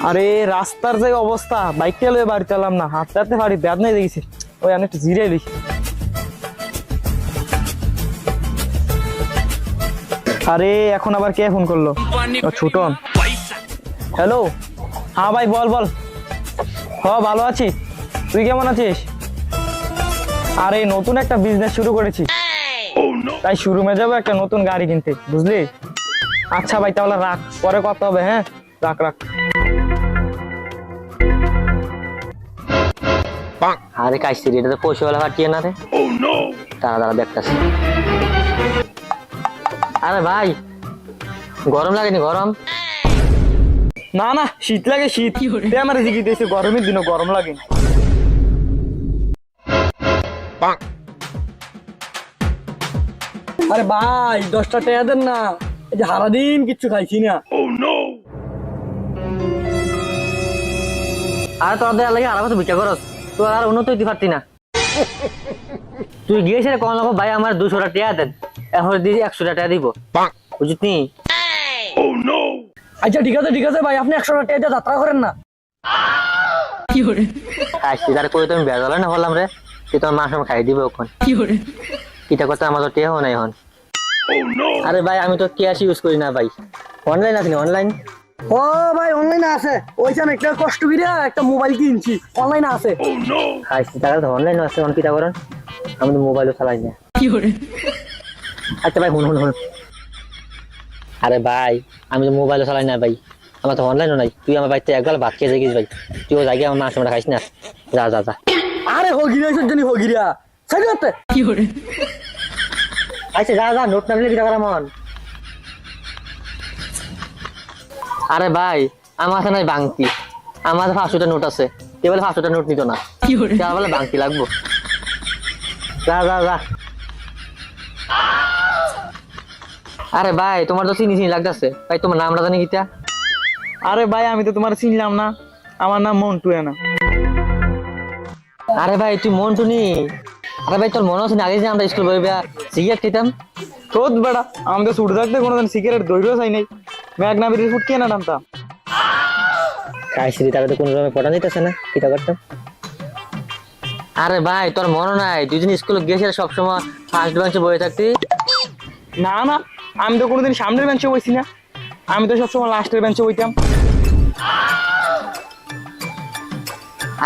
আরে রাস্তার যে অবস্থা, বাইকটা লয়ে বাড়ি চালাম না, হাঁটতে হাঁটতে বাড়ি ব্যাদ নাই দেখেছি। ওই আমি একটু জিরে এলি। আরে এখন আবার কে ফোন করলো? ছোটন। হ্যালো, হ্যাঁ ভাই বল বল। হ্যাঁ ভালো আছি, তুই কেমন আছিস? আরে নতুন একটা বিজনেস শুরু করেছি, তাই শোরুমে যাবো একটা নতুন গাড়ি কিনতে, বুঝলি? আচ্ছা ভাই তাহলে রাখ, পরে কথা হবে। হ্যাঁ রাখ রাখ। আরে কাইসিরি, এটা তো পয়সাওয়ালা পাঠিয়ে না রে। দাঁড়া দাঁড়া দেখতেছি। আরে ভাই গরম লাগেনি? গরম না না, শীত লাগে শীত। আমার জিজ্ঞেস গরমের দিনও গরম লাগে। আরে ভাই 10টা টাকা দেন না, এই যে সারাদিন কিচ্ছু খাইছি না। আর তোর দেওয়ার লাগে আর কিছু ভিক্ষা করস, তুই আর উন্নত হইতে পারতি না। তুই গিয়েছে কম লাগবো ভাই, আমার 200 টাকা দেন, এখন দিয়ে 100 টাকা দিব, বুঝলি? আচ্ছা ঠিক আছে ভাই, আপনি 100 টাকা দিয়ে যাত্রা করেন না। তার করে তুমি বেজালে না বললাম রে, তুই তোমার মাস খাই দিবে ওখান কিটা কথা আমার তো টেও নাই এখন। আরে ভাই আমি তো ক্যাশ ইউজ করি না ভাই, অনলাইন আছে অনলাইন। ও ভাই অনলাইনে আছে, ওইখানে একটা কষ্ট করে একটা মোবাইল কিনছি, অনলাইনে আছে। খাইছি টাকা তো অনলাইন আছে, অন কিটা করেন? আমি তো মোবাইলও চালাই না। আচ্ছা ভাই শুন শুন শুন, আরে ভাই আমি তো মোবাইলও চালাই না ভাই, আমার তো অনলাইনও নাই। তুই আমার বাড়িতে একবার ভাত খেয়ে যাইস ভাই, তুইও জায়গায় আমার মাছ খাইস না। যা যা যা। আরে হগিরা জানি হগিরা সাইড করতে আচ্ছা যা যা, নোট না দিলে কিটা করা মন। আরে ভাই আমার কাছে নাই বাংতি, আমার 500টা নোট আছে, কে বলে 500টা নোট নিত না, তার বলে বাংতি লাগবো। যা যা যা। আরে ভাই তোমার তো চিনি চিনি লাগতেছে ভাই, তোমার নামটা জানি কিটা? আরে ভাই আমি তো তোমার চিনলাম না, আমার নাম মন্টু না। আরে ভাই তুই মন্টু নি? আরে ভাই তোর মনে আছে না আগে যে আমরা স্কুল বইবা সিগারেট খেতাম? তোদ বেড়া, আমি তো ছুটে থাকতে কোনোদিন সিগারেট দৈরও চাই নাই, ম্যাগ না বেরিয়ে ফুট কে না নামতাম। খাইছিলি তাকে তো কোনো রকমে পড়া দিতেছে না, কিটা করতাম? আরে ভাই তোর মনে নাই দুদিন স্কুলে গেছে সবসময় ফার্স্ট বেঞ্চে বসে থাকতি? না না, আমি তো কোনোদিন সামনের বেঞ্চে বসি না, আমি তো সবসময় লাস্টের বেঞ্চে বইতাম।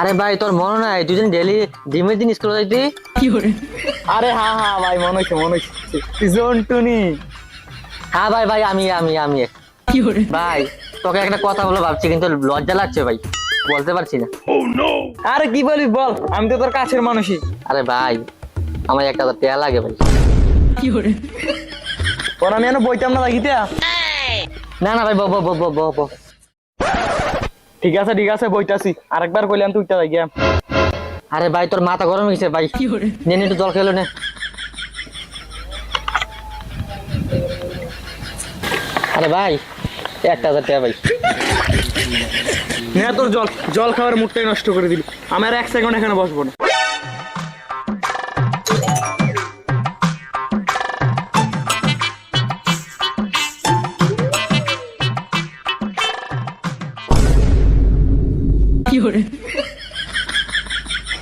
আরে ভাই তোর মনে নাই দুদিন ডেলি ডিমের দিন স্কুলে যাইতি? আরে হ্যাঁ হ্যাঁ ভাই মনে হচ্ছে তুই জন্টুনি। হ্যাঁ ভাই ভাই আমি আমি আমি ভাই তোকে একটা কথা বলে ভাবছি কিন্তু লজ্জা লাগছে ভাই, বলতে পারছি না। আরে কি বলিস বল, আমি তো তোর কাছের মানুষই। আরে ভাই আমার 1000 টাকা লাগে ভাই। তোর আমি এনে বইতাম না লাগিতে। না না ভাই ব ব ব ব ব। ঠিক আছে বইতাছি, আরেকবার কইলাম তুই উঠতে গিয়া। আরে ভাই তোর মাথা গরম হয়েছে ভাই, নে নে একটু জল খেলো নে। আরে ভাই 1000 টাকা ভাই। না তোর জল খাওয়ার মুডটাই নষ্ট করে দিলি, আমার 1 সেকেন্ড এখানে বসবো না।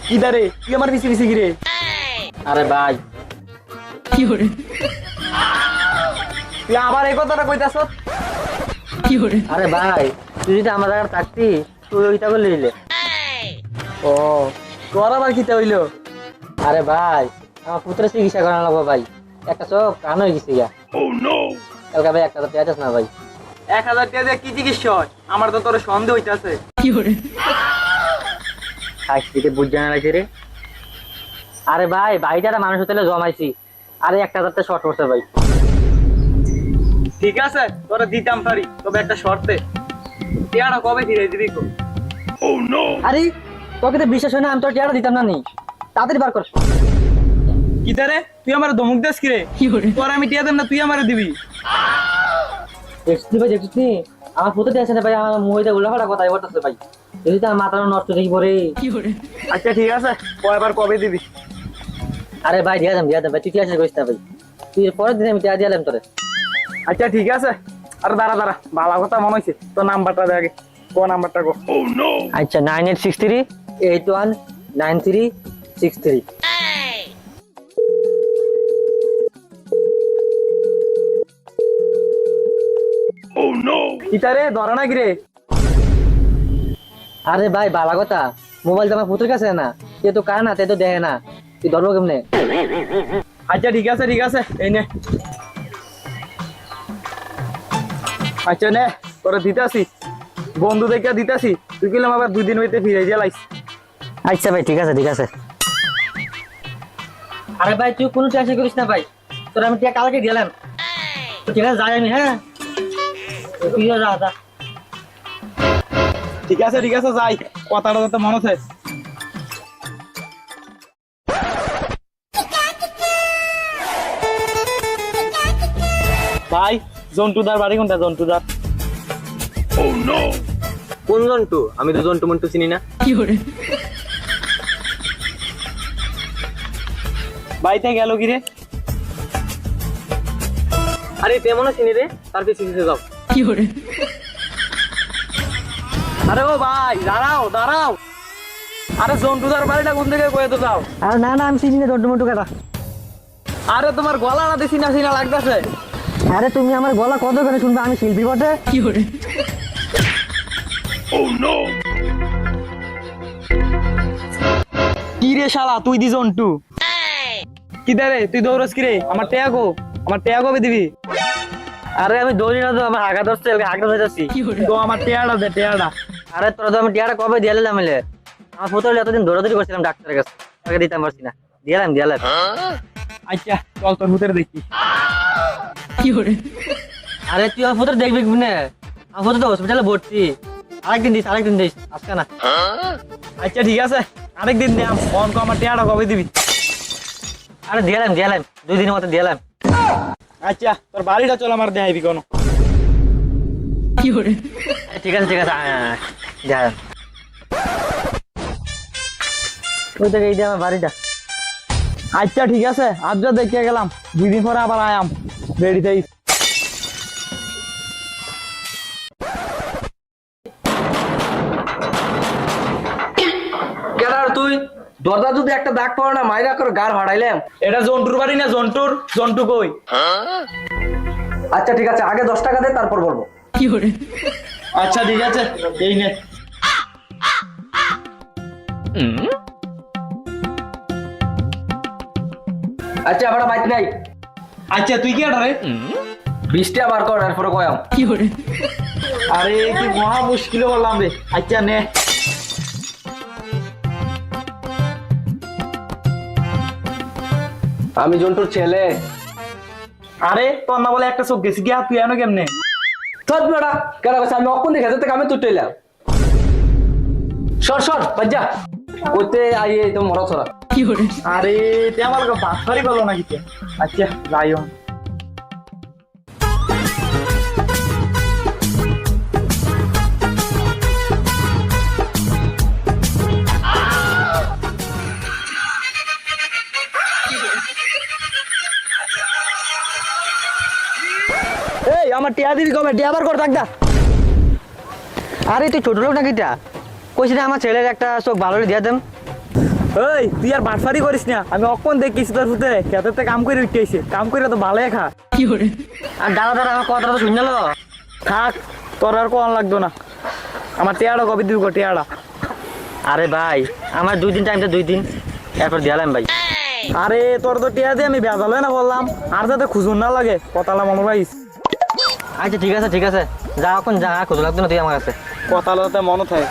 কি দারে তুই আমার পিছি পিছি গিরে? আরে ভাই তুই আবার এই কথাটা কইতাছ? আরে ভাই তুই যদি আমার জায়গায় থাকতি তুই ওইটা করে নিলে। ও তোর আবার কিতা হইলো? আরে ভাই আমার পুত্রের চিকিৎসা করানো লাগবো ভাই, একটা চোখ কান হয়ে গেছে গা। কালকে ভাই 1000 টাকা দিস না ভাই। 1000 টাকা দিয়ে কি চিকিৎসা হয়? আমার তো তোর সন্দেহ হইতাছে। খাইতে বুঝ জানা লাগছে রে। আরে ভাই ভাইটারা মানুষ হতে জমাইছি, আরে 1000 টাকা শর্ট করছে ভাই। ঠিক আছে তোরা দিতাম পারি, তবে একটা শর্তে। টিয়াটা কবে ফিরে দিবি? আরে তোকে তো বিশ্বাস হয় না, আমি তোর টিয়াটা দিতাম না নি, তাড়াতাড়ি বার কর। কি দারে তুই আমার ধমক দেস কি রে? তোর আমি টিয়া দেব না, তুই আমারে দিবি? দেখছি ভাই দেখছি আমার ফুটে দিয়েছে না ভাই, আমার মুহিতে উল্লাফাটা কথাই বলতেছে ভাই, যদি তো আমার মাথা নষ্ট দেখি পরে। আচ্ছা ঠিক আছে, কয়বার কবে দিবি? আরে ভাই দিয়া দাম ভাই, তুই কি আসিস করিস না ভাই, তুই পরের দিন আমি টিয়া দিলাম তোরে। আচ্ছা ঠিক আছে, আর দাঁড়া ভালো কথা মনে হয়েছে, তোর নাম্বারটা দে আগে। কোন নাম্বারটা গো? আচ্ছা 9863819363। ইতারে ধরে না কি রে? আরে ভাই বালা কথা, মোবাইল তো আমার পুত্রের কাছে না, এ তো কার না, তে তো দেখে না, তুই ধরবো কেমনে? আচ্ছা ঠিক আছে এই নে। আচ্ছা নে, তোরা দিতাছি, বন্ধু দেখে দিতাছি, তুই কিলাম আবার 2 দিন হইতে ফিরে যাইস। আচ্ছা ভাই ঠিক আছে। আরে ভাই তুই কোনো টেনশন করিস না ভাই, তোর আমি টাকা কালকে দিলাম। তো ঠিক আছে যাই আমি, হ্যাঁ তুইও যা। ঠিক আছে যাই, কথাটা যাতে মনে থাকে। ভাই জন্টুদার বাড়ি কোনটা? জন্টুদার কোন জন্টু? আমি তো জন্টু মন্টু চিনি না। বাড়িতে গেল কি রে? আরে তেমনও চিনি রে, তার পিছিয়ে যাও। আরে ও ভাই দাঁড়াও। আরে জন্টুদার বাড়িটা কোন দিকে কয়ে তো যাও? আর না আমি চিনি না জন্টু মন্টু কাটা। আরে তোমার গলা না দিছি না লাগতেছে। আরে তুমি আমার গলা কত করে শুনবে, আমি শিল্পী বটে। কি রে শালা, তুই দি জন্টু? কি রে তুই দৌড়স কি রে? আমার টেয়া কবে দিবি? আরে আমি দৌড়ি না তো, আমার আগা ধরছে, আগা ধরে যাচ্ছি। তো আমার টেয়াটা দে, টেয়াটা। আরে তোরা তো আমি টিয়াটা কবে দিয়ে এলাম, আমার ফটো এতদিন দৌড়াদৌড়ি করছিলাম ডাক্তারের কাছে, তাকে দিতাম পারছি না, দিলাম। আচ্ছা চল তোর ভূতের দেখি। আরে তুই আমার ফটো দেখবি না, আমার ফটো তো হসপিটালে ভর্তি। আরেকদিন দিস আজকে না। আচ্ছা ঠিক আছে, আরেকদিন দিলাম। অঙ্ক আমার টেয়াটা কবে দিবি? আরে দিলাম 2 দিনের মতো দিলাম। আচ্ছা তোর বাড়িটা চল আমার দেখাইবি কোনো। ঠিক আছে যাই। ওই থেকে এই যে আমার বাড়িটা। আচ্ছা ঠিক আছে, আজ যা দেখে গেলাম, 2 দিন পরে আবার আয়াম রেডি থাইস। তুই দরজা যদি একটা দাগ পড়ে না, মাইরা করে গার ভাড়াইলাম। এটা জন্টুর বাড়ি না? জন্টু কই? আচ্ছা ঠিক আছে, আগে 10 টাকা দে, তারপর বলবো। আচ্ছা ঠিক আছে, এই নে। আচ্ছা আবার বাইক নাই। আচ্ছা তুই কি আটা রে? 20 টাকা বার কর, এরপরে কয়াম। আরে কি মহা মুশকিল বললাম রে। আচ্ছা নে। আমি জন্টুর ছেলে। আরে তোর না বলে একটা চোখ গেছি গিয়া, তুই এনো কেমনে? সৎ বেড়া কেন কথা, আমি অক্ষণ দেখে যেতে আমি তুটাইলাম। সর বাজ্জা ওতে আইয়ে তো মরা ছড়া। আরে তে আমার বাসারি বলো না কি? আচ্ছা যাইও। এই আমার টিয়া দিবি কবে? টিয়া বার কর থাকদা। আরে তুই ছোট লোক নাকি? কইছি না আমার ছেলের একটা চোখ ভালো দিয়ে দেন। এই তুই আর বাটফারি করিস না, আমি অক্ষণ দেখিস তোর ফুটে খেতে কাম করে উঠেছে, কাম করে তো ভালোই খা। আর দাঁড়া আমার কথাটা তো শুনলো। থাক, তোর আর কোন লাগতো না। আমার টেয়াটা কবে দিবি? টেয়াটা। আরে ভাই আমার 2 দিন টাইম তো 2 দিন, এরপর দিলাম ভাই। আরে তোর তো টিয়া দিয়ে আমি বেজাল না বললাম, আর যাতে খুঁজুন না লাগে কথালা মনে রাখিস। আচ্ছা ঠিক আছে যা, এখন যা, খুঁজে লাগতো না তুই আমার কাছে। কথালা যাতে মনে থাকে।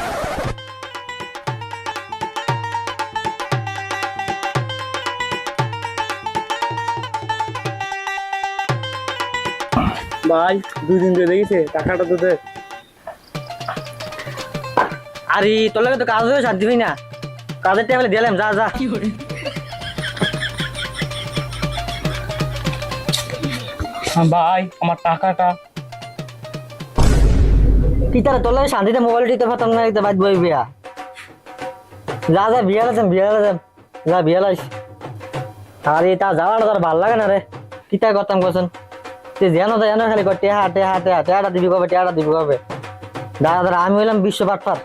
ভাই 2 দিন ধরে দেখেছে, টাকাটা তো দে। আরে তোর লাগে তো কাজ হয়ে সার দিবি না, কাজের টাইমে দিলাম, যা। ভাই আমার টাকাটা। কি তারা তোর লাগে শান্তিতে মোবাইল টিপতে পারতাম না, একটা বাদ বই বিয়া। যা বিয়াল যা বিয়াল আইস। আরে তা যাওয়াটা তার ভাল লাগে না রে, কি তাই করতাম কোসেন। তুই জানো খালি টেহা দিবি কবে? দাদা দাদা আমি হইলাম বিশ্ব বাটপার,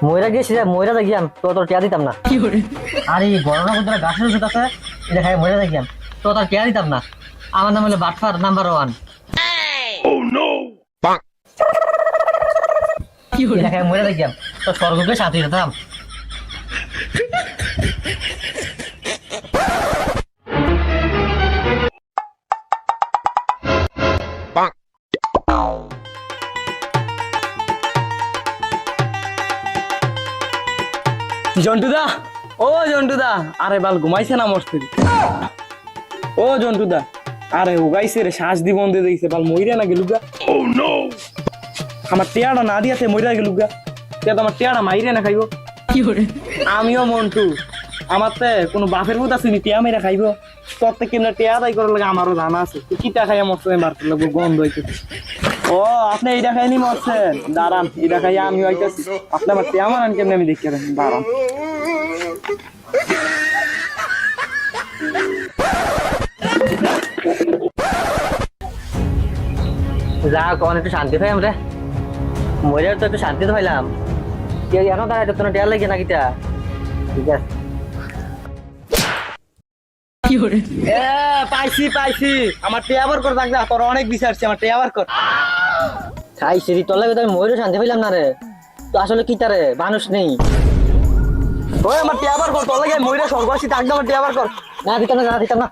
ময়রা গেছি রে, ময়রা দেখিয়াম তোর টিয়া দিতাম না। আরে গরমা কোথায় গাছের ওষুধ আছে, এটা খাই ময়রা দেখিয়াম তোর টিয়া দিতাম না। আমার নাম হলো বাটপার নাম্বার 1। এটা খাই ময়রা দেখিয়াম তোর স্বর্গকে শান্তি দিতাম। জন্টুদা, ও জন্টুদা, আরে বাল ঘুমাইছে না মস্তি? ও জন্টুদা, আরে উগাইছে রে, শ্বাস দি বন্ধ দিয়েছে, বাল মইরা না গেলুগা। ও নো, আমার টিয়াটা না দিয়াতে মইরা গেলুগা। তে তো আমার টিয়াটা মাইরে না খাইবো। কি করে? আমিও মন্টু, আমার তে কোনো বাপের ভূত আছে নি টিয়া মেরা খাইবো? তোর থেকে কেমনে টিয়া দাই করার লাগে আমারও জানা আছে। তুই কিটা খাইয়া মরছে বার লাগবো, গন্ধ হইতেছে। ও আপনি এইটা খাইনি মরছেন? দাঁড়ান, এটা খাইয়া আমি হইতেছি। আপনি আমার টিয়া মারান কেমনে আমি দেখি, দাঁড়ান। যা কখন একটু শান্তি পাই আমরা, মরে তো একটু শান্তি তো পাইলাম। এখন তারা তোর টিয়া লাগে নাকি তা? ঠিক আছে, পাইছি পাইছি, আমার টেয়াবার কর থাকবে, তোর অনেক বিচারছি, আমার টেয়াবার কর। খাই সিঁড়ি তোর লাগে তো আমি ময়ূরে শান্তি পাইলাম না রে। তো আসলে কি তারে মানুষ নেই। ওই আমার টেয়াবার কর, তোর লাগে মইরা স্বর্গবাসী থাকবে, আমার টেয়াবার কর। না দিতাম না, দিতাম না।